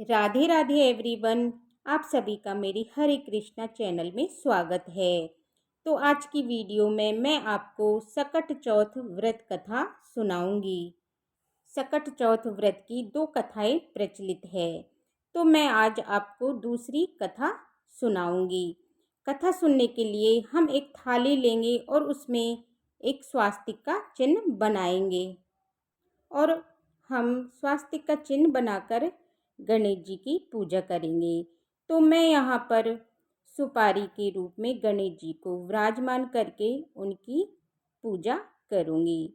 Radhe Radhe everyone. आप सभी का मेरी हरे कृष्णा चैनल में स्वागत है। तो आज की वीडियो में मैं आपको सकट चौथ व्रत कथा सुनाऊंगी। सकट चौथ व्रत की दो कथाएं प्रचलित है, तो मैं आज आपको दूसरी कथा सुनाऊंगी। कथा सुनने के लिए हम एक थाली लेंगे और उसमें एक स्वास्तिक का चिन्ह बनाएंगे और हम स्वास्तिक का चिन्ह बनाकर गणेश जी की पूजा करेंगे। तो मैं यहाँ पर सुपारी के रूप में गणेश जी को विराजमान करके उनकी पूजा करूँगी।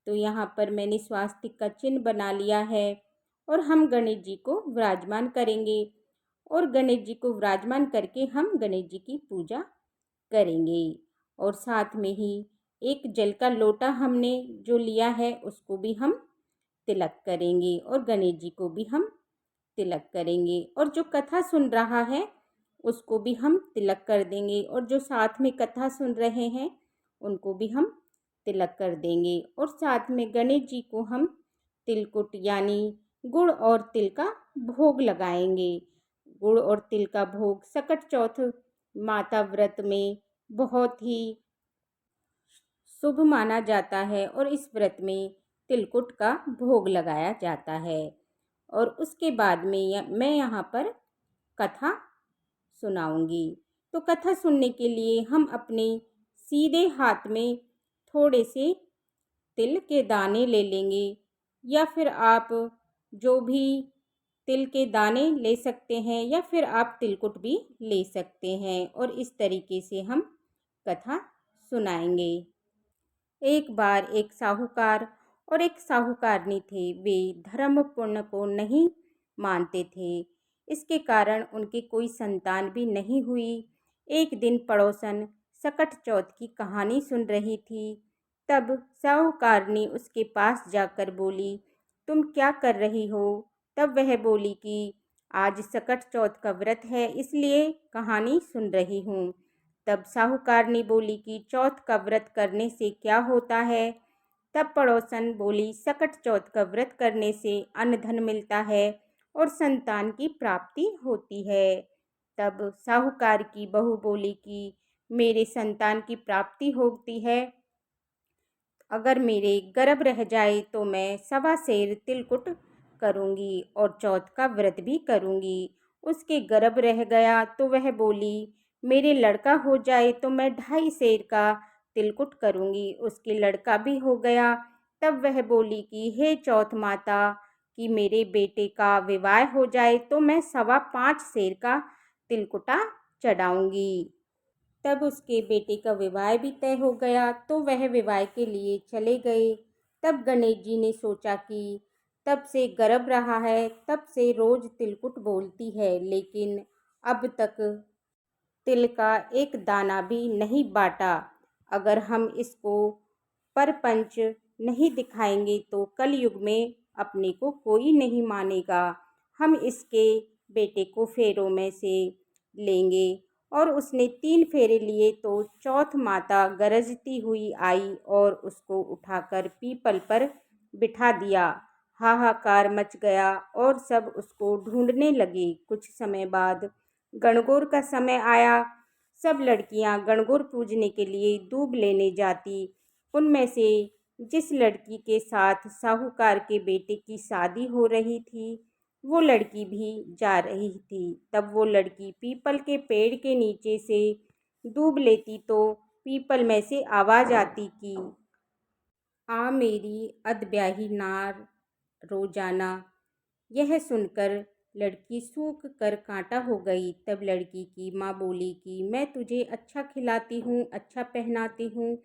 तो यहाँ पर मैंने स्वास्तिक का चिन्ह बना लिया है और हम गणेश जी को विराजमान करेंगे और गणेश जी को विराजमान करके हम गणेश जी की पूजा करेंगे। और साथ में ही एक जल का लोटा हमने जो लिया है उसको भी हम तिलक करेंगे और गणेश जी को भी हम तिलक करेंगे और जो कथा सुन रहा है उसको भी हम तिलक कर देंगे और जो साथ में कथा सुन रहे हैं उनको भी हम तिलक कर देंगे। और साथ में गणेश जी को हम तिलकुट यानी गुड़ और तिल का भोग लगाएंगे। गुड़ और तिल का भोग सकट चौथ माता व्रत में बहुत ही शुभ माना जाता है और इस व्रत में तिलकुट का भोग लगाया जाता है। और उसके बाद में मैं यहाँ पर कथा सुनाऊंगी। तो कथा सुनने के लिए हम अपने सीधे हाथ में थोड़े से तिल के दाने ले लेंगे या फिर आप जो भी तिल के दाने ले सकते हैं या फिर आप तिलकुट भी ले सकते हैं और इस तरीके से हम कथा सुनाएंगे। एक बार एक साहूकार और एक साहूकारनी थे। वे धर्म पुण्य को नहीं मानते थे, इसके कारण उनकी कोई संतान भी नहीं हुई। एक दिन पड़ोसन सकट चौथ की कहानी सुन रही थी। तब साहूकारनी उसके पास जाकर बोली, तुम क्या कर रही हो? तब वह बोली कि आज सकट चौथ का व्रत है, इसलिए कहानी सुन रही हूँ। तब साहूकारनी बोली कि चौथ का व्रत करने से क्या होता है? तब पड़ोसन बोली, सकट चौथ का व्रत करने से अन्न धन मिलता है और संतान की प्राप्ति होती है। तब साहूकार की बहू बोली कि मेरे संतान की प्राप्ति होती है, अगर मेरे गर्भ रह जाए तो मैं 1.25 सेर तिलकुट करूँगी और चौथ का व्रत भी करूँगी। उसके गर्भ रह गया तो वह बोली, मेरे लड़का हो जाए तो मैं 2.5 सेर का तिलकुट करूँगी। उसके लड़का भी हो गया। तब वह बोली कि हे चौथ माता, कि मेरे बेटे का विवाह हो जाए तो मैं 5.25 सेर का तिलकुटा चढ़ाऊँगी। तब उसके बेटे का विवाह भी तय हो गया तो वह विवाह के लिए चले गए। तब गणेश जी ने सोचा कि तब से गर्भ रहा है, तब से रोज तिलकुट बोलती है, लेकिन अब तक तिल का एक दाना भी नहीं बांटा। अगर हम इसको परपंच नहीं दिखाएंगे तो कलयुग में अपने को कोई नहीं मानेगा। हम इसके बेटे को फेरों में से लेंगे। और उसने 3 फेरे लिए तो चौथ माता गरजती हुई आई और उसको उठाकर पीपल पर बिठा दिया। हाहाकार मच गया और सब उसको ढूंढने लगे। कुछ समय बाद गणगौर का समय आया। सब लड़कियां गणगौर पूजने के लिए दूब लेने जाती। उनमें से जिस लड़की के साथ साहूकार के बेटे की शादी हो रही थी वो लड़की भी जा रही थी। तब वो लड़की पीपल के पेड़ के नीचे से दूब लेती तो पीपल में से आवाज़ आती कि आ मेरी अधब्याही नार रोजाना। यह सुनकर लड़की सूख कर कांटा हो गई। तब लड़की की माँ बोली कि मैं तुझे अच्छा खिलाती हूँ, अच्छा पहनाती हूँ,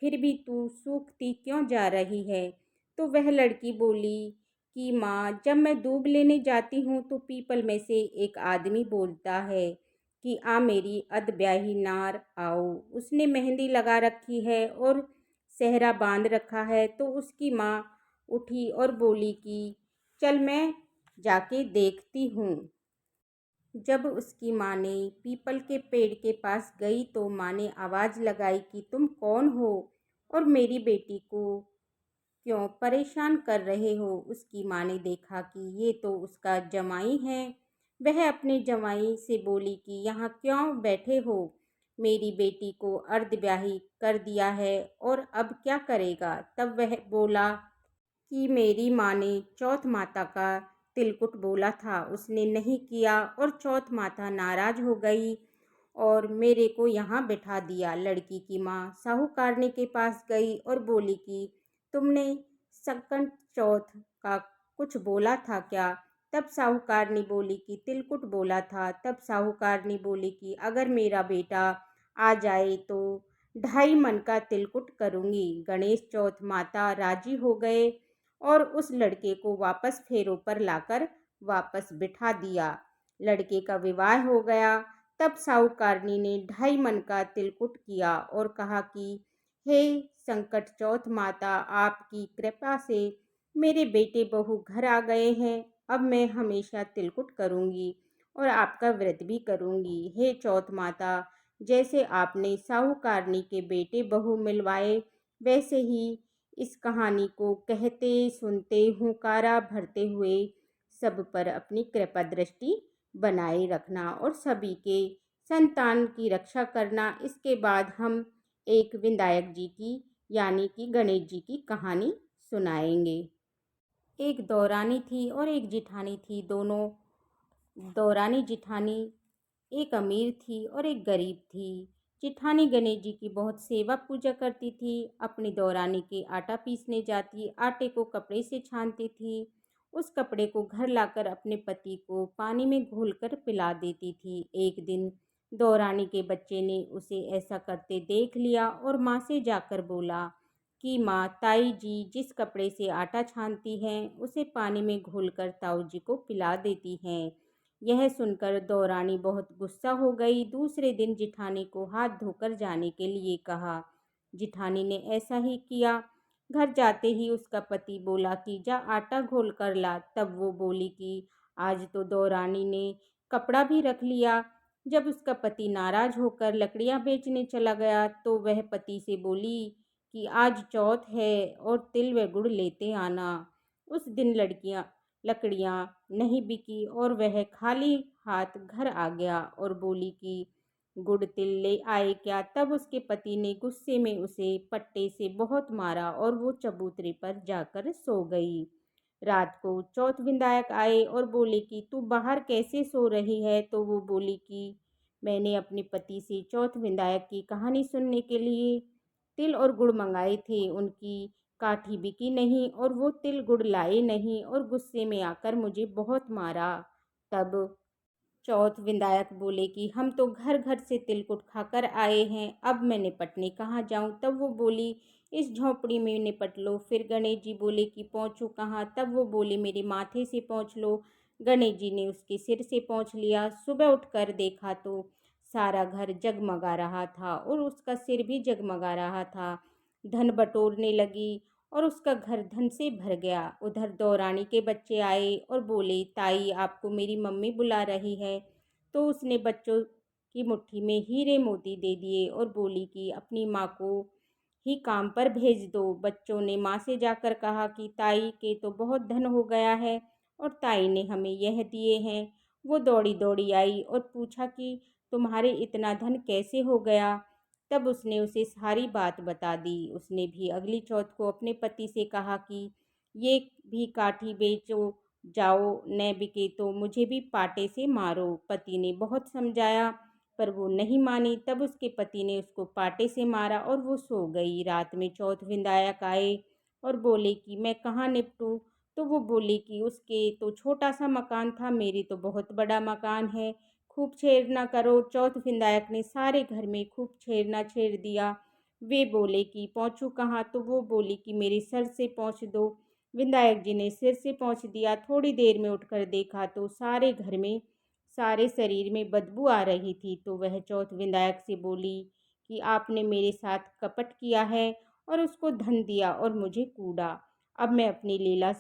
फिर भी तू सूखती क्यों जा रही है? तो वह लड़की बोली कि माँ, जब मैं दूब लेने जाती हूँ तो पीपल में से एक आदमी बोलता है कि आ मेरी अधब्याही नार आओ। उसने मेहंदी लगा रखी है और सेहरा बांध रखा है। तो उसकी माँ उठी और बोली कि चल मैं जाके देखती हूँ। जब उसकी माँ ने पीपल के पेड़ के पास गई तो माँ ने आवाज़ लगाई कि तुम कौन हो और मेरी बेटी को क्यों परेशान कर रहे हो? उसकी माँ ने देखा कि ये तो उसका जमाई है वह अपने जवाई से बोली कि यहाँ क्यों बैठे हो? मेरी बेटी को अर्धब्याही कर दिया है और अब क्या करेगा? तब वह बोला कि मेरी माँ ने चौथ माता का तिलकुट बोला था, उसने नहीं किया और चौथ माता नाराज हो गई और मेरे को यहाँ बिठा दिया। लड़की की माँ साहूकारनी के पास गई और बोली कि तुमने संकट चौथ का कुछ बोला था क्या? तब साहूकारनी बोली कि तिलकुट बोला था। तब साहूकारनी बोली कि अगर मेरा बेटा आ जाए तो 2.5 मन का तिलकुट करूँगी। गणेश चौथ माता राजी हो गए और उस लड़के को वापस फेरों पर लाकर वापस बिठा दिया। लड़के का विवाह हो गया। तब साहूकारनी ने 2.5 मन का तिलकुट किया और कहा कि हे संकट चौथ माता, आपकी कृपा से मेरे बेटे बहू घर आ गए हैं। अब मैं हमेशा तिलकुट करूँगी और आपका व्रत भी करूँगी। हे चौथ माता, जैसे आपने साहूकारनी के बेटे बहू मिलवाए, वैसे ही इस कहानी को कहते सुनते हुंकारा भरते हुए सब पर अपनी कृपा दृष्टि बनाए रखना और सभी के संतान की रक्षा करना। इसके बाद हम एक विनायक जी की यानी कि गणेश जी की कहानी सुनाएंगे। एक दौरानी थी और एक जिठानी थी। दोनों दौरानी जिठानी एक अमीर थी और एक गरीब थी। जिठानी गणेश जी की बहुत सेवा पूजा करती थी। अपनी दौरानी के आटा पीसने जाती, आटे को कपड़े से छानती थी। उस कपड़े को घर लाकर अपने पति को पानी में घोलकर पिला देती थी। एक दिन दौरानी के बच्चे ने उसे ऐसा करते देख लिया और माँ से जाकर बोला कि माँ, ताई जी जिस कपड़े से आटा छानती हैं उसे पानी में घोलकर ताऊ जी को पिला देती हैं। यह सुनकर दौरानी बहुत गुस्सा हो गई। दूसरे दिन जिठानी को हाथ धोकर जाने के लिए कहा। जिठानी ने ऐसा ही किया। घर जाते ही उसका पति बोला कि जा आटा घोल कर ला। तब वो बोली कि आज तो दौरानी ने कपड़ा भी रख लिया। जब उसका पति नाराज होकर लकड़ियां बेचने चला गया तो वह पति से बोली कि आज चौथ है और तिल व गुड़ लेते आना। उस दिन लकड़ियां नहीं बिकी और वह खाली हाथ घर आ गया और बोली कि गुड़ तिल ले आए क्या? तब उसके पति ने गुस्से में उसे पट्टे से बहुत मारा और वो चबूतरे पर जाकर सो गई। रात को चौथ विनायक आए और बोले कि तू बाहर कैसे सो रही है? तो वो बोली कि मैंने अपने पति से चौथ विनायक की कहानी सुनने के लिए तिल और गुड़ मंगाए थे। उनकी काठी बिकी नहीं और वो तिल गुड़ लाए नहीं और गुस्से में आकर मुझे बहुत मारा। तब चौथ विनायक बोले कि हम तो घर घर से तिलकुट खाकर आए हैं, अब मैं निपटने कहाँ जाऊं? तब वो बोली इस झोंपड़ी में निपट लो। फिर गणेश जी बोले कि पहुँचूं कहाँ? तब वो बोले मेरे माथे से पहुँच लो। गणेश जी ने उसके सिर से पहुँच लिया। सुबह उठकर देखा तो सारा घर जगमगा रहा था और उसका सिर भी जगमगा रहा था। धन बटोरने लगी और उसका घर धन से भर गया। उधर दौरानी के बच्चे आए और बोले ताई, आपको मेरी मम्मी बुला रही है। तो उसने बच्चों की मुट्ठी में हीरे मोती दे दिए और बोली कि अपनी माँ को ही काम पर भेज दो। बच्चों ने माँ से जाकर कहा कि ताई के तो बहुत धन हो गया है और ताई ने हमें यह दिए हैं। वो दौड़ी दौड़ी आई और पूछा कि तुम्हारे इतना धन कैसे हो गया? तब उसने उसे सारी बात बता दी। उसने भी अगली चौथ को अपने पति से कहा कि ये भी काठी बेचो, जाओ, न बिके तो मुझे भी पाटे से मारो। पति ने बहुत समझाया पर वो नहीं मानी। तब उसके पति ने उसको पाटे से मारा और वो सो गई। रात में चौथ विनायक आए और बोले कि मैं कहाँ निपटूं? तो वो बोली कि उसके तो छोटा सा मकान था, मेरी तो बहुत बड़ा मकान है, खूब छेड़ना करो। चौथ विनायक ने सारे घर में खूब छेड़ना छेड़ दिया। वे बोले कि पहुँचूं कहाँ? तो वो बोली कि मेरे सर से पहुँच दो। विनायक जी ने सिर से पहुँच दिया। थोड़ी देर में उठकर देखा तो सारे घर में सारे शरीर में बदबू आ रही थी। तो वह चौथ विनायक से बोली कि आपने मेरे साथ कपट किया है और उसको धन दिया और मुझे कूड़ा। अब मैं अपनी लीला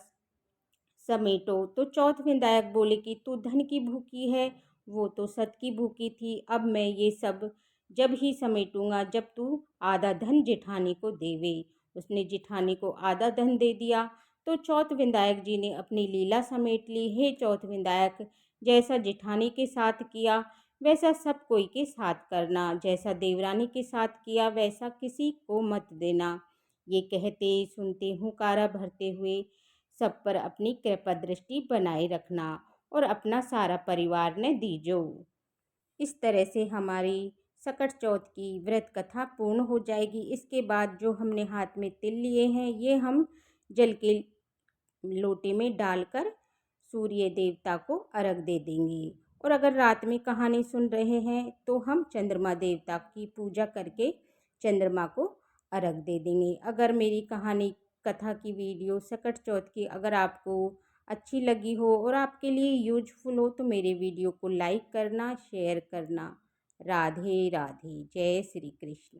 समेटो। तो चौथ विनायक बोले कि तू धन की भूखी है, वो तो सत की भूखी थी। अब मैं ये सब जब ही समेटूंगा जब तू आधा धन जिठानी को देवे। उसने जिठानी को आधा धन दे दिया। तो चौथ विनायक जी ने अपनी लीला समेट ली। हे चौथ विनायक, जैसा जेठानी के साथ किया वैसा सब कोई के साथ करना, जैसा देवरानी के साथ किया वैसा किसी को मत देना। ये कहते सुनते हुंकारा भरते हुए सब पर अपनी कृपा दृष्टि बनाए रखना और अपना सारा परिवार ने दीजो। इस तरह से हमारी सकट चौथ की व्रत कथा पूर्ण हो जाएगी। इसके बाद जो हमने हाथ में तिल लिए हैं ये हम जल के लोटे में डालकर सूर्य देवता को अर्घ दे देंगे। और अगर रात में कहानी सुन रहे हैं तो हम चंद्रमा देवता की पूजा करके चंद्रमा को अर्घ दे देंगे। अगर मेरी कहानी कथा की वीडियो सकट चौथ की अगर आपको अच्छी लगी हो और आपके लिए यूजफुल हो तो मेरे वीडियो को लाइक करना, शेयर करना। राधे राधे, जय श्री कृष्ण।